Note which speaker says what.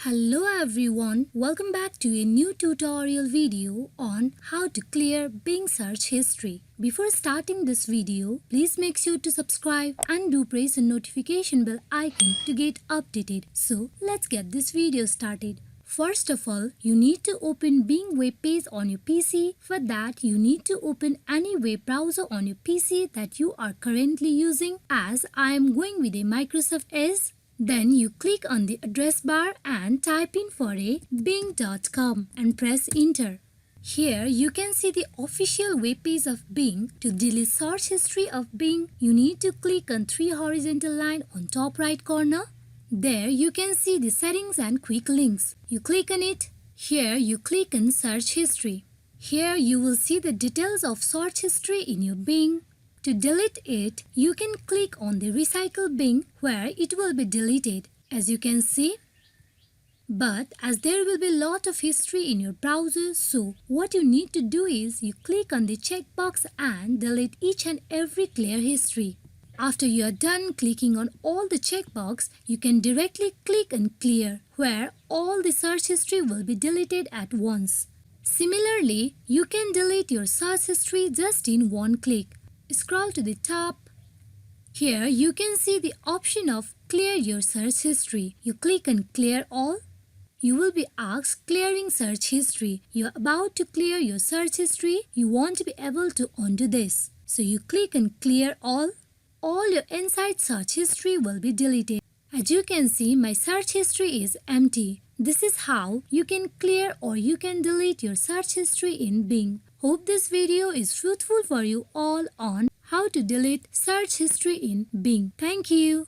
Speaker 1: Hello everyone, welcome back to a new tutorial video on how to clear Bing search history. Before starting this video, please make sure to subscribe and do press the notification bell icon to get updated. So let's get this video started. First of all, you need to open Bing web page on your PC. For that, you need to open any web browser on your PC that you are currently using. As I am going with a Microsoft Edge, then you click on the address bar and type in for a bing.com and press enter. Here you can see the official web page of Bing. To delete search history of Bing, you need to click on three horizontal line on top right corner. There you can see the settings and quick links. You click on it. Here you click on search history. Here you will see the details of search history in your Bing. To delete it, you can click on the recycle Bing where it will be deleted, as you can see. But as there will be a lot of history in your browser, so what you need to do is you click on the checkbox and delete each and every clear history. After you are done clicking on all the checkbox, you can directly click on clear where all the search history will be deleted at once. Similarly, you can delete your search history just in one click. Scroll to the top. Here you can see the option of clear your search history. You click on clear all. You will be asked clearing search history. You are about to clear your search history. You want to be able to undo this. So you click on clear all. All your inside search history will be deleted. As you can see, my search history is empty. This is how you can clear or you can delete your search history in Bing. Hope this video is fruitful for you all on how to delete search history in Bing. Thank you.